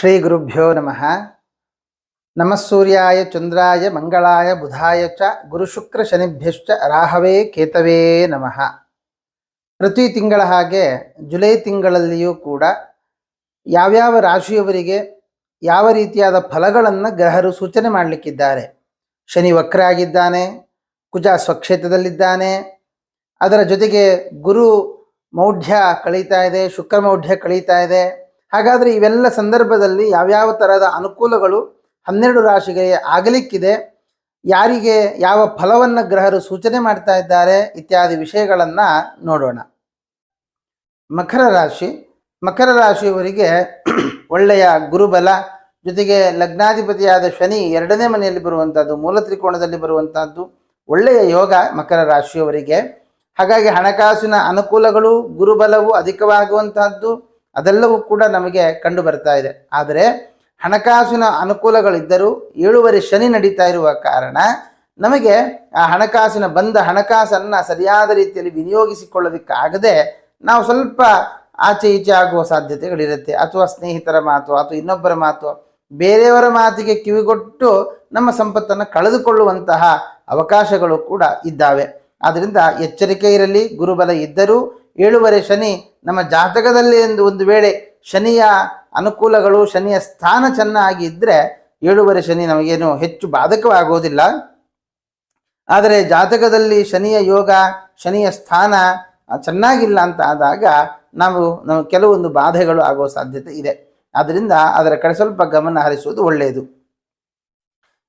ಶ್ರೀ ಗುರುಭ್ಯೋ ನಮಃ. ನಮಃ ಸೂರ್ಯಾಯ ಚಂದ್ರಾಯ ಮಂಗಳಾಯ ಬುಧಾಯ ಚ ಗುರುಶುಕ್ರ ಶನಿಭ್ಯಶ್ಚ ರಾಹವೇ ಕೇತವೇ ನಮಃ. ಪ್ರತಿ ತಿಂಗಳ ಹಾಗೆ ಜುಲೈ ತಿಂಗಳಲ್ಲಿಯೂ ಕೂಡ ಯಾವ್ಯಾವ ರಾಶಿಯವರಿಗೆ ಯಾವ ರೀತಿಯಾದ ಫಲಗಳನ್ನು ಗ್ರಹರು ಸೂಚನೆ ಮಾಡಲಿಕ್ಕಿದ್ದಾರೆ. ಶನಿ ವಕ್ರ ಆಗಿದ್ದಾನೆ, ಕುಜ ಸ್ವಕ್ಷೇತ್ರದಲ್ಲಿದ್ದಾನೆ, ಅದರ ಜೊತೆಗೆ ಗುರು ಮೌಢ್ಯ ಕಳೀತಾ ಇದೆ, ಶುಕ್ರ ಮೌಢ್ಯ ಕಳೀತಾ ಇದೆ. ಹಾಗಾದರೆ ಇವೆಲ್ಲ ಸಂದರ್ಭದಲ್ಲಿ ಯಾವ್ಯಾವ ಥರದ ಅನುಕೂಲಗಳು 12 ರಾಶಿಗಳಿಗೆ ಆಗಲಿಕ್ಕಿದೆ, ಯಾರಿಗೆ ಯಾವ ಫಲವನ್ನು ಗ್ರಹರು ಸೂಚನೆ ಮಾಡ್ತಾ ಇದ್ದಾರೆ ಇತ್ಯಾದಿ ವಿಷಯಗಳನ್ನು ನೋಡೋಣ. ಮಕರ ರಾಶಿಯವರಿಗೆ ಒಳ್ಳೆಯ ಗುರುಬಲ, ಜೊತೆಗೆ ಲಗ್ನಾಧಿಪತಿಯಾದ ಶನಿ 2ನೇ ಮನೆಯಲ್ಲಿ ಬರುವಂಥದ್ದು, ಮೂಲ ತ್ರಿಕೋಣದಲ್ಲಿ ಬರುವಂಥದ್ದು ಒಳ್ಳೆಯ ಯೋಗ ಮಕರ ರಾಶಿಯವರಿಗೆ. ಹಾಗಾಗಿ ಹಣಕಾಸಿನ ಅನುಕೂಲಗಳು, ಗುರುಬಲವು ಅಧಿಕವಾಗುವಂತಹದ್ದು ಅದೆಲ್ಲವೂ ಕೂಡ ನಮಗೆ ಕಂಡು ಬರ್ತಾ ಇದೆ. ಆದರೆ ಹಣಕಾಸಿನ ಅನುಕೂಲಗಳಿದ್ದರೂ 7 ಶನಿ ನಡೀತಾ ಇರುವ ಕಾರಣ ನಮಗೆ ಆ ಹಣಕಾಸನ್ನು ಸರಿಯಾದ ರೀತಿಯಲ್ಲಿ ವಿನಿಯೋಗಿಸಿಕೊಳ್ಳೋದಕ್ಕಾಗದೆ ನಾವು ಸ್ವಲ್ಪ ಆಚೆ ಈಚೆ ಆಗುವ ಸಾಧ್ಯತೆಗಳಿರುತ್ತೆ. ಅಥವಾ ಸ್ನೇಹಿತರ ಮಾತು ಅಥವಾ ಇನ್ನೊಬ್ಬರ ಮಾತು, ಬೇರೆಯವರ ಮಾತಿಗೆ ಕಿವಿಗೊಟ್ಟು ನಮ್ಮ ಸಂಪತ್ತನ್ನು ಕಳೆದುಕೊಳ್ಳುವಂತಹ ಅವಕಾಶಗಳು ಕೂಡ ಇದ್ದಾವೆ. ಆದ್ದರಿಂದ ಎಚ್ಚರಿಕೆ ಇರಲಿ. ಗುರುಬಲ ಇದ್ದರೂ 7 ಶನಿ ನಮ್ಮ ಜಾತಕದಲ್ಲಿ ಒಂದು ವೇಳೆ ಶನಿಯ ಅನುಕೂಲಗಳು, ಶನಿಯ ಸ್ಥಾನ ಚೆನ್ನಾಗಿ ಇದ್ದರೆ 7 ಶನಿ ನಮಗೇನು ಹೆಚ್ಚು ಬಾಧಕವಾಗೋದಿಲ್ಲ. ಆದರೆ ಜಾತಕದಲ್ಲಿ ಶನಿಯ ಯೋಗ, ಶನಿಯ ಸ್ಥಾನ ಚೆನ್ನಾಗಿಲ್ಲ ಅಂತ ಆದಾಗ ನಮಗೆ ಕೆಲವೊಂದು ಬಾಧೆಗಳು ಆಗೋ ಸಾಧ್ಯತೆ ಇದೆ. ಆದ್ದರಿಂದ ಅದರ ಕಡೆ ಸ್ವಲ್ಪ ಗಮನ ಹರಿಸುವುದು ಒಳ್ಳೆಯದು.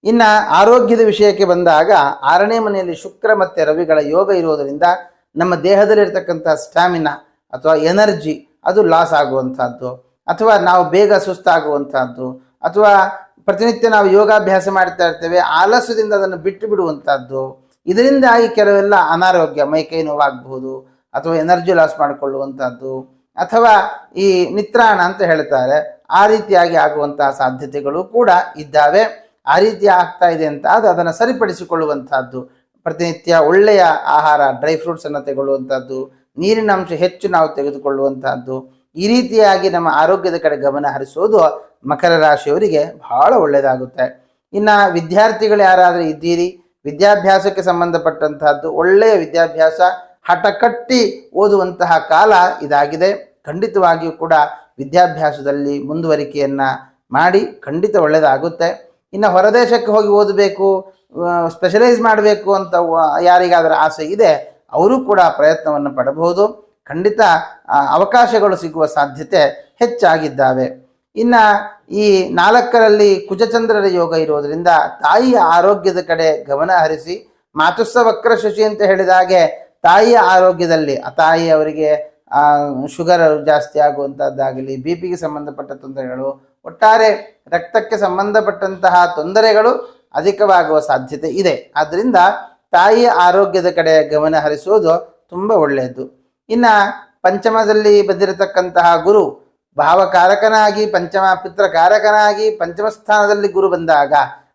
ಇನ್ನು ಆರೋಗ್ಯದ ವಿಷಯಕ್ಕೆ ಬಂದಾಗ 6ನೇ ಮನೆಯಲ್ಲಿ ಶುಕ್ರ ಮತ್ತು ರವಿಗಳ ಯೋಗ ಇರುವುದರಿಂದ ನಮ್ಮ ದೇಹದಲ್ಲಿರ್ತಕ್ಕಂಥ ಸ್ಟ್ಯಾಮಿನಾ ಅಥವಾ ಎನರ್ಜಿ ಅದು ಲಾಸ್ ಆಗುವಂಥದ್ದು, ಅಥವಾ ನಾವು ಬೇಗ ಸುಸ್ತಾಗುವಂಥದ್ದು, ಅಥವಾ ಪ್ರತಿನಿತ್ಯ ನಾವು ಯೋಗಾಭ್ಯಾಸ ಮಾಡ್ತಾ ಇರ್ತೇವೆ, ಆಲಸ್ಯದಿಂದ ಅದನ್ನು ಬಿಟ್ಟು ಬಿಡುವಂಥದ್ದು. ಇದರಿಂದಾಗಿ ಕೆಲವೆಲ್ಲ ಅನಾರೋಗ್ಯ, ಮೈಕೈ ನೋವಾಗಬಹುದು, ಅಥವಾ ಎನರ್ಜಿ ಲಾಸ್ ಮಾಡಿಕೊಳ್ಳುವಂಥದ್ದು, ಅಥವಾ ಈ ನಿತ್ರಾಣ ಅಂತ ಹೇಳ್ತಾರೆ, ಆ ರೀತಿಯಾಗಿ ಆಗುವಂತಹ ಸಾಧ್ಯತೆಗಳು ಕೂಡ ಇದ್ದಾವೆ. ಆ ರೀತಿ ಆಗ್ತಾ ಇದೆ ಅಂತ ಅದು ಅದನ್ನು ಸರಿಪಡಿಸಿಕೊಳ್ಳುವಂಥದ್ದು, ಪ್ರತಿನಿತ್ಯ ಒಳ್ಳೆಯ ಆಹಾರ, ಡ್ರೈ ಫ್ರೂಟ್ಸನ್ನು ತೆಗೊಳ್ಳುವಂಥದ್ದು, ನೀರಿನ ಅಂಶ ಹೆಚ್ಚು ನಾವು ತೆಗೆದುಕೊಳ್ಳುವಂಥದ್ದು, ಈ ರೀತಿಯಾಗಿ ನಮ್ಮ ಆರೋಗ್ಯದ ಕಡೆ ಗಮನ ಹರಿಸೋದು ಮಕರ ರಾಶಿಯವರಿಗೆ ಬಹಳ ಒಳ್ಳೆಯದಾಗುತ್ತೆ. ಇನ್ನು ವಿದ್ಯಾರ್ಥಿಗಳು ಯಾರಾದರೂ ಇದ್ದೀರಿ, ವಿದ್ಯಾಭ್ಯಾಸಕ್ಕೆ ಸಂಬಂಧಪಟ್ಟಂತಹದ್ದು ಒಳ್ಳೆಯ ವಿದ್ಯಾಭ್ಯಾಸ, ಹಠ ಕಟ್ಟಿ ಓದುವಂತಹ ಕಾಲ ಇದಾಗಿದೆ. ಖಂಡಿತವಾಗಿಯೂ ಕೂಡ ವಿದ್ಯಾಭ್ಯಾಸದಲ್ಲಿ ಮುಂದುವರಿಕೆಯನ್ನು ಮಾಡಿ ಖಂಡಿತ ಒಳ್ಳೆಯದಾಗುತ್ತೆ. ಇನ್ನು ಹೊರದೇಶಕ್ಕೆ ಹೋಗಿ ಓದಬೇಕು, ಸ್ಪೆಷಲೈಸ್ ಮಾಡಬೇಕು ಅಂತ ಯಾರಿಗಾದರೂ ಆಸೆ ಇದೆ, ಅವರು ಕೂಡ ಪ್ರಯತ್ನವನ್ನು ಪಡಬಹುದು. ಖಂಡಿತ ಅವಕಾಶಗಳು ಸಿಗುವ ಸಾಧ್ಯತೆ ಹೆಚ್ಚಾಗಿದ್ದಾವೆ. ಇನ್ನು ಈ 4ರಲ್ಲಿ ಕುಜಚಂದ್ರರ ಯೋಗ ಇರೋದರಿಂದ ತಾಯಿಯ ಆರೋಗ್ಯದ ಕಡೆ ಗಮನ ಹರಿಸಿ, ಮಾತುಸ್ಸ ವಕ್ರ ಶಶಿ ಅಂತ ಹೇಳಿದ ಹಾಗೆ ತಾಯಿಯ ಆರೋಗ್ಯದಲ್ಲಿ ತಾಯಿಯವರಿಗೆ ಶುಗರ್ ಜಾಸ್ತಿ ಆಗುವಂಥದ್ದಾಗಲಿ, ಬಿ ಪಿಗೆ ಸಂಬಂಧಪಟ್ಟ ತೊಂದರೆಗಳು, ಒಟ್ಟಾರೆ ರಕ್ತಕ್ಕೆ ಸಂಬಂಧಪಟ್ಟಂತಹ ತೊಂದರೆಗಳು ಅಧಿಕವಾಗುವ ಸಾಧ್ಯತೆ ಇದೆ. ಆದ್ದರಿಂದ ತಾಯಿಯ ಆರೋಗ್ಯದ ಕಡೆ ಗಮನ ಹರಿಸುವುದು ತುಂಬ ಒಳ್ಳೆಯದು. ಇನ್ನು ಪಂಚಮದಲ್ಲಿ ಬಂದಿರತಕ್ಕಂತಹ ಗುರು ಭಾವಕಾರಕನಾಗಿ, ಪಿತೃಕಾರಕನಾಗಿ ಪಂಚಮ ಸ್ಥಾನದಲ್ಲಿ ಗುರು ಬಂದಾಗ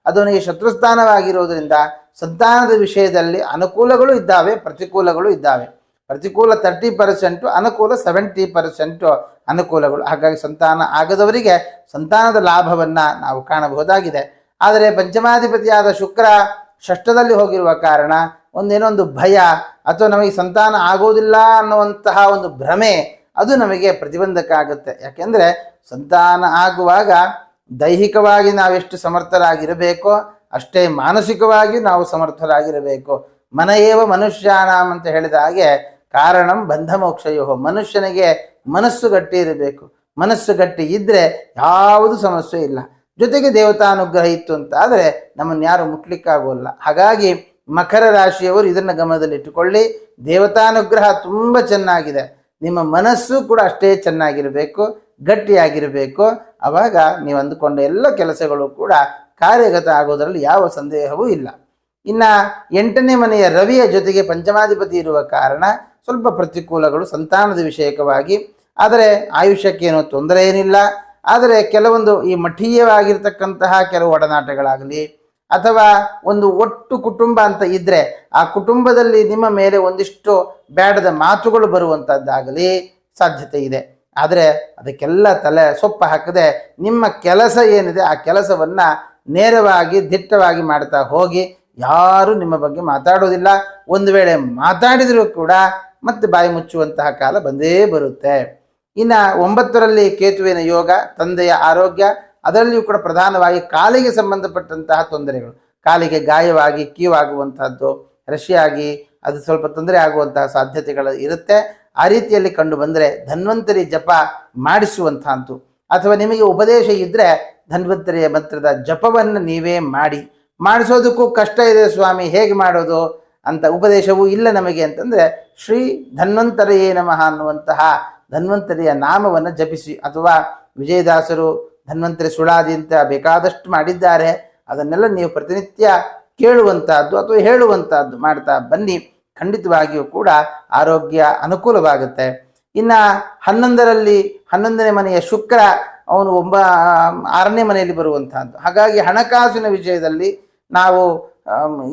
ಅದು ನನಗೆ ಶತ್ರುಸ್ಥಾನವಾಗಿರುವುದರಿಂದ ಸಂತಾನದ ವಿಷಯದಲ್ಲಿ ಅನುಕೂಲಗಳು ಇದ್ದಾವೆ, ಪ್ರತಿಕೂಲಗಳು ಇದ್ದಾವೆ. ಪ್ರತಿಕೂಲ 30%, ಅನುಕೂಲ 70% ಅನುಕೂಲಗಳು. ಹಾಗಾಗಿ ಸಂತಾನ ಆಗದವರಿಗೆ ಸಂತಾನದ ಲಾಭವನ್ನು ನಾವು ಕಾಣಬಹುದಾಗಿದೆ. ಆದರೆ ಪಂಚಮಾಧಿಪತಿಯಾದ ಶುಕ್ರ ಷಷ್ಠದಲ್ಲಿ ಹೋಗಿರುವ ಕಾರಣ ಒಂದೇನೊಂದು ಭಯ, ಅಥವಾ ನಮಗೆ ಸಂತಾನ ಆಗೋದಿಲ್ಲ ಅನ್ನುವಂತಹ ಒಂದು ಭ್ರಮೆ ಅದು ನಮಗೆ ಪ್ರತಿಬಂಧಕ ಆಗುತ್ತೆ. ಯಾಕೆಂದರೆ ಸಂತಾನ ಆಗುವಾಗ ದೈಹಿಕವಾಗಿ ನಾವೆಷ್ಟು ಸಮರ್ಥರಾಗಿರಬೇಕೋ ಅಷ್ಟೇ ಮಾನಸಿಕವಾಗಿ ನಾವು ಸಮರ್ಥರಾಗಿರಬೇಕು. ಮನಯೇವ ಮನುಷ್ಯಾನಾಂ ಅಂತ ಹೇಳಿದ ಹಾಗೆ ಕಾರಣಂ ಬಂಧ ಮೋಕ್ಷಯೋ, ಮನುಷ್ಯನಿಗೆ ಮನಸ್ಸು ಗಟ್ಟಿ ಇರಬೇಕು. ಮನಸ್ಸು ಗಟ್ಟಿ ಇದ್ದರೆ ಯಾವುದು ಸಮಸ್ಯೆ ಇಲ್ಲ. ಜೊತೆಗೆ ದೇವತಾನುಗ್ರಹ ಇತ್ತು ಅಂತ ಆದರೆ ನಮ್ಮನ್ನು ಯಾರು ಮುಟ್ಲಿಕ್ಕಾಗೋಲ್ಲ. ಹಾಗಾಗಿ ಮಕರ ರಾಶಿಯವರು ಇದನ್ನು ಗಮನದಲ್ಲಿಟ್ಟುಕೊಳ್ಳಿ. ದೇವತಾನುಗ್ರಹ ತುಂಬ ಚೆನ್ನಾಗಿದೆ, ನಿಮ್ಮ ಮನಸ್ಸು ಕೂಡ ಅಷ್ಟೇ ಚೆನ್ನಾಗಿರಬೇಕು, ಗಟ್ಟಿಯಾಗಿರಬೇಕು. ಆವಾಗ ನೀವು ಅಂದುಕೊಂಡ ಎಲ್ಲ ಕೆಲಸಗಳು ಕೂಡ ಕಾರ್ಯಗತ ಆಗೋದರಲ್ಲಿ ಯಾವ ಸಂದೇಹವೂ ಇಲ್ಲ. ಇನ್ನು 8ನೇ ಮನೆಯ ರವಿಯ ಜೊತೆಗೆ ಪಂಚಮಾಧಿಪತಿ ಇರುವ ಕಾರಣ ಸ್ವಲ್ಪ ಪ್ರತಿಕೂಲಗಳು ಸಂತಾನದ ವಿಷಯಕವಾಗಿ. ಆದರೆ ಆಯುಷ್ಯಕ್ಕೇನೋ ತೊಂದರೆ ಏನಿಲ್ಲ. ಆದರೆ ಕೆಲವೊಂದು ಈ ಮಠೀಯವಾಗಿರ್ತಕ್ಕಂತಹ ಕೆಲವು ಒಡನಾಟಗಳಾಗಲಿ, ಅಥವಾ ಒಂದು ಒಟ್ಟು ಕುಟುಂಬ ಅಂತ ಇದ್ದರೆ ಆ ಕುಟುಂಬದಲ್ಲಿ ನಿಮ್ಮ ಮೇಲೆ ಒಂದಿಷ್ಟು ಬೇಡದ ಮಾತುಗಳು ಬರುವಂಥದ್ದಾಗಲಿ ಸಾಧ್ಯತೆ ಇದೆ. ಆದರೆ ಅದಕ್ಕೆಲ್ಲ ತಲೆ ಸೊಪ್ಪು ಹಾಕದೆ ನಿಮ್ಮ ಕೆಲಸ ಏನಿದೆ ಆ ಕೆಲಸವನ್ನು ನೇರವಾಗಿ ದಿಟ್ಟವಾಗಿ ಮಾಡ್ತಾ ಹೋಗಿ. ಯಾರು ನಿಮ್ಮ ಬಗ್ಗೆ ಮಾತಾಡೋದಿಲ್ಲ. ಒಂದು ವೇಳೆ ಮಾತಾಡಿದರೂ ಕೂಡ ಮತ್ತೆ ಬಾಯಿ ಮುಚ್ಚುವಂತಹ ಕಾಲ ಬಂದೇ ಬರುತ್ತೆ. ಇನ್ನು 9ರಲ್ಲಿ ಕೇತುವಿನ ಯೋಗ, ತಂದೆಯ ಆರೋಗ್ಯ, ಅದರಲ್ಲಿಯೂ ಕೂಡ ಪ್ರಧಾನವಾಗಿ ಕಾಲಿಗೆ ಸಂಬಂಧಪಟ್ಟಂತಹ ತೊಂದರೆಗಳು, ಕಾಲಿಗೆ ಗಾಯವಾಗಿ ಕೀವಾಗುವಂತಹದ್ದು, ರಶಿಯಾಗಿ ಅದು ಸ್ವಲ್ಪ ತೊಂದರೆ ಆಗುವಂತಹ ಸಾಧ್ಯತೆಗಳು ಇರುತ್ತೆ. ಆ ರೀತಿಯಲ್ಲಿ ಕಂಡು ಬಂದರೆ ಧನ್ವಂತರಿ ಜಪ ಮಾಡಿಸುವಂತಹದ್ದು, ಅಥವಾ ನಿಮಗೆ ಉಪದೇಶ ಇದ್ದರೆ ಧನ್ವಂತರಿಯ ಮಂತ್ರದ ಜಪವನ್ನು ನೀವೇ ಮಾಡಿಸೋದಕ್ಕೂ ಕಷ್ಟ ಇದೆ ಸ್ವಾಮಿ, ಹೇಗೆ ಮಾಡೋದು ಅಂತ ಉಪದೇಶವೂ ಇಲ್ಲ ನಮಗೆ ಅಂತಂದರೆ ಶ್ರೀ ಧನ್ವಂತರಿಯೇ ನಮಃ ಅನ್ನುವಂತಹ ಧನ್ವಂತರಿಯ ನಾಮವನ್ನು ಜಪಿಸಿ. ಅಥವಾ ವಿಜಯದಾಸರು ಧನ್ವಂತರಿ ಸುಳಾದಿ ಅಂತ ಬೇಕಾದಷ್ಟು ಮಾಡಿದ್ದಾರೆ, ಅದನ್ನೆಲ್ಲ ನೀವು ಪ್ರತಿನಿತ್ಯ ಕೇಳುವಂತಹದ್ದು ಅಥವಾ ಹೇಳುವಂತಹದ್ದು ಮಾಡ್ತಾ ಬನ್ನಿ. ಖಂಡಿತವಾಗಿಯೂ ಕೂಡ ಆರೋಗ್ಯ ಅನುಕೂಲವಾಗುತ್ತೆ. ಇನ್ನು 11ನೇ ಮನೆಯ ಶುಕ್ರ ಅವನು 6ನೇ ಮನೆಯಲ್ಲಿ ಬರುವಂತಹದ್ದು. ಹಾಗಾಗಿ ಹಣಕಾಸಿನ ವಿಷಯದಲ್ಲಿ ನಾವು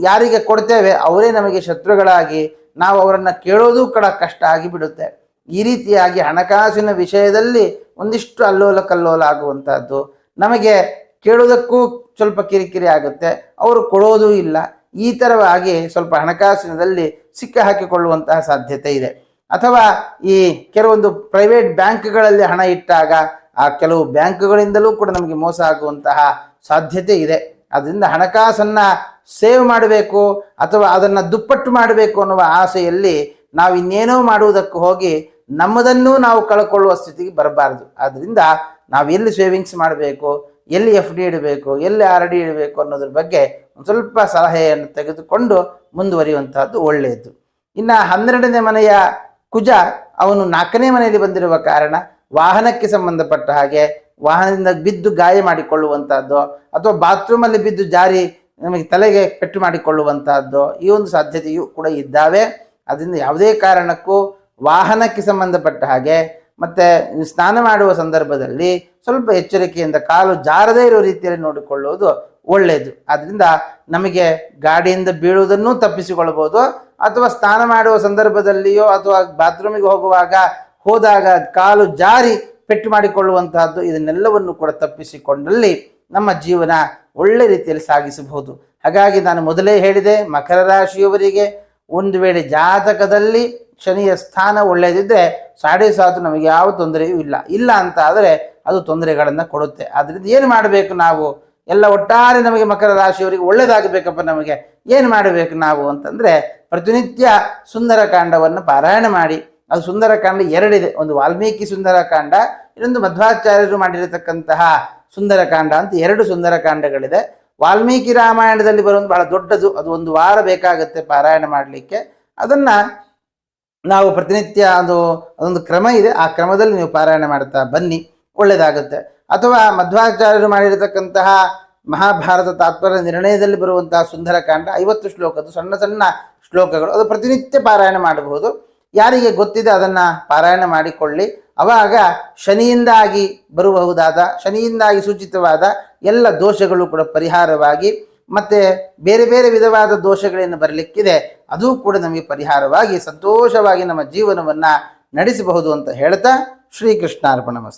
ಯಾರಿಗೆ ಕೊಡ್ತೇವೆ ಅವರೇ ನಮಗೆ ಶತ್ರುಗಳಾಗಿ ನಾವು ಅವರನ್ನು ಕೇಳೋದು ಕೂಡ ಕಷ್ಟ ಆಗಿಬಿಡುತ್ತೆ. ಈ ರೀತಿಯಾಗಿ ಹಣಕಾಸಿನ ವಿಷಯದಲ್ಲಿ ಒಂದಿಷ್ಟು ಅಲ್ಲೋಲ ಕಲ್ಲೋಲ ಆಗುವಂತಹದ್ದು, ನಮಗೆ ಕೇಳೋದಕ್ಕೂ ಸ್ವಲ್ಪ ಕಿರಿಕಿರಿ ಆಗುತ್ತೆ, ಅವರು ಕೊಡೋದೂ ಇಲ್ಲ. ಈ ಥರವಾಗಿ ಸ್ವಲ್ಪ ಹಣಕಾಸಿನಲ್ಲಿ ಸಿಕ್ಕ ಹಾಕಿಕೊಳ್ಳುವಂತಹ ಸಾಧ್ಯತೆ ಇದೆ. ಅಥವಾ ಈ ಕೆಲವೊಂದು ಪ್ರೈವೇಟ್ ಬ್ಯಾಂಕ್ಗಳಲ್ಲಿ ಹಣ ಇಟ್ಟಾಗ ಆ ಕೆಲವು ಬ್ಯಾಂಕ್ಗಳಿಂದಲೂ ಕೂಡ ನಮಗೆ ಮೋಸ ಆಗುವಂತಹ ಸಾಧ್ಯತೆ ಇದೆ. ಅದರಿಂದ ಹಣಕಾಸನ್ನು ಸೇವ್ ಮಾಡಬೇಕು ಅಥವಾ ಅದನ್ನು ದುಪ್ಪಟ್ಟು ಮಾಡಬೇಕು ಅನ್ನುವ ಆಸೆಯಲ್ಲಿ ನಾವು ಇನ್ನೇನೋ ಮಾಡುವುದಕ್ಕೆ ಹೋಗಿ ನಮ್ಮದನ್ನೂ ನಾವು ಕಳ್ಕೊಳ್ಳುವ ಸ್ಥಿತಿಗೆ ಬರಬಾರ್ದು. ಆದ್ದರಿಂದ ನಾವು ಎಲ್ಲಿ ಸೇವಿಂಗ್ಸ್ ಮಾಡಬೇಕು, ಎಲ್ಲಿ FD ಇಡಬೇಕು, ಎಲ್ಲಿ RD ಇಡಬೇಕು ಅನ್ನೋದ್ರ ಬಗ್ಗೆ ಒಂದು ಸ್ವಲ್ಪ ಸಲಹೆಯನ್ನು ತೆಗೆದುಕೊಂಡು ಮುಂದುವರಿಯುವಂತಹದ್ದು ಒಳ್ಳೆಯದು. ಇನ್ನು 12ನೇ ಮನೆಯ ಕುಜ ಅವನು 4ನೇ ಮನೆಯಲ್ಲಿ ಬಂದಿರುವ ಕಾರಣ ವಾಹನಕ್ಕೆ ಸಂಬಂಧಪಟ್ಟ ಹಾಗೆ ವಾಹನದಿಂದ ಬಿದ್ದು ಗಾಯ ಮಾಡಿಕೊಳ್ಳುವಂತಹದ್ದು ಅಥವಾ ಬಾತ್ರೂಮಲ್ಲಿ ಬಿದ್ದು ಜಾರಿ ನಮಗೆ ತಲೆಗೆ ಪೆಟ್ಟು ಮಾಡಿಕೊಳ್ಳುವಂತಹದ್ದು ಈ ಒಂದು ಸಾಧ್ಯತೆಯೂ ಕೂಡ ಇದ್ದಾವೆ. ಅದರಿಂದ ಯಾವುದೇ ಕಾರಣಕ್ಕೂ ವಾಹನಕ್ಕೆ ಸಂಬಂಧಪಟ್ಟ ಹಾಗೆ ಮತ್ತು ಸ್ನಾನ ಮಾಡುವ ಸಂದರ್ಭದಲ್ಲಿ ಸ್ವಲ್ಪ ಎಚ್ಚರಿಕೆಯಿಂದ ಕಾಲು ಜಾರದೇ ಇರೋ ರೀತಿಯಲ್ಲಿ ನೋಡಿಕೊಳ್ಳುವುದು ಒಳ್ಳೆಯದು. ಆದ್ದರಿಂದ ನಮಗೆ ಗಾಡಿಯಿಂದ ಬೀಳುವುದನ್ನು ತಪ್ಪಿಸಿಕೊಳ್ಳಬಹುದು, ಅಥವಾ ಸ್ನಾನ ಮಾಡುವ ಸಂದರ್ಭದಲ್ಲಿಯೋ ಅಥವಾ ಬಾತ್ರೂಮಿಗೆ ಹೋದಾಗ ಕಾಲು ಜಾರಿ ಪೆಟ್ಟು ಮಾಡಿಕೊಳ್ಳುವಂತಹದ್ದು, ಇದನ್ನೆಲ್ಲವನ್ನು ಕೂಡ ತಪ್ಪಿಸಿಕೊಂಡಲ್ಲಿ ನಮ್ಮ ಜೀವನ ಒಳ್ಳೆ ರೀತಿಯಲ್ಲಿ ಸಾಗಿಸಬಹುದು. ಹಾಗಾಗಿ ನಾನು ಮೊದಲೇ ಹೇಳಿದೆ, ಮಕರ ರಾಶಿಯವರಿಗೆ ಒಂದು ವೇಳೆ ಜಾತಕದಲ್ಲಿ ಶನಿಯ ಸ್ಥಾನ ಒಳ್ಳೆಯದಿದ್ದರೆ 7.5 ನಮಗೆ ಯಾವ ತೊಂದರೆಯೂ ಇಲ್ಲ ಅಂತ ಆದರೆ ಅದು ತೊಂದರೆಗಳನ್ನು ಕೊಡುತ್ತೆ. ಆದ್ದರಿಂದ ಏನು ಮಾಡಬೇಕು ನಾವು ಎಲ್ಲ ಒಟ್ಟಾರೆ ನಮಗೆ ಮಕರ ರಾಶಿಯವರಿಗೆ ಒಳ್ಳೆಯದಾಗಬೇಕಪ್ಪ, ನಮಗೆ ಏನು ಮಾಡಬೇಕು ನಾವು ಅಂತಂದರೆ ಪ್ರತಿನಿತ್ಯ ಸುಂದರಕಾಂಡವನ್ನು ಪಾರಾಯಣ ಮಾಡಿ. ಅದು ಸುಂದರಕಾಂಡ 2 ಇದೆ, ಒಂದು ವಾಲ್ಮೀಕಿ ಸುಂದರಕಾಂಡ, ಇನ್ನೊಂದು ಮಧ್ವಾಚಾರ್ಯರು ಮಾಡಿರತಕ್ಕಂತಹ ಸುಂದರಕಾಂಡ ಅಂತ 2 ಸುಂದರಕಾಂಡಗಳಿದೆ. ವಾಲ್ಮೀಕಿ ರಾಮಾಯಣದಲ್ಲಿ ಬರುವುದು ಬಹಳ ದೊಡ್ಡದು, ಅದು 1 ವಾರ ಬೇಕಾಗುತ್ತೆ ಪಾರಾಯಣ ಮಾಡಲಿಕ್ಕೆ. ಅದನ್ನು ನಾವು ಪ್ರತಿನಿತ್ಯ ಅದೊಂದು ಕ್ರಮ ಇದೆ, ಆ ಕ್ರಮದಲ್ಲಿ ನೀವು ಪಾರಾಯಣ ಮಾಡ್ತಾ ಬನ್ನಿ, ಒಳ್ಳೆಯದಾಗುತ್ತೆ. ಅಥವಾ ಮಧ್ವಾಚಾರ್ಯರು ಮಾಡಿರತಕ್ಕಂತಹ ಮಹಾಭಾರತ ತಾತ್ಪರ್ಯ ನಿರ್ಣಯದಲ್ಲಿ ಬರುವಂತಹ ಸುಂದರಕಾಂಡ 50 ಶ್ಲೋಕದ್ದು ಸಣ್ಣ ಸಣ್ಣ ಶ್ಲೋಕಗಳು, ಅದು ಪ್ರತಿನಿತ್ಯ ಪಾರಾಯಣ ಮಾಡಬಹುದು. ಯಾರಿಗೆ ಗೊತ್ತಿದೆ ಅದನ್ನು ಪಾರಾಯಣ ಮಾಡಿಕೊಳ್ಳಿ. ಆವಾಗ ಶನಿಯಿಂದಾಗಿ ಶನಿಯಿಂದಾಗಿ ಸೂಚಿತವಾದ ಎಲ್ಲ ದೋಷಗಳು ಕೂಡ ಪರಿಹಾರವಾಗಿ, ಮತ್ತು ಬೇರೆ ಬೇರೆ ವಿಧವಾದ ದೋಷಗಳೇನು ಬರಲಿಕ್ಕಿದೆ ಅದು ಕೂಡ ನಮಗೆ ಪರಿಹಾರವಾಗಿ ಸಂತೋಷವಾಗಿ ನಮ್ಮ ಜೀವನವನ್ನು ನಡೆಸಬಹುದು ಅಂತ ಹೇಳ್ತಾ ಶ್ರೀಕೃಷ್ಣಾರ್ಪಣಮಸ್ತು.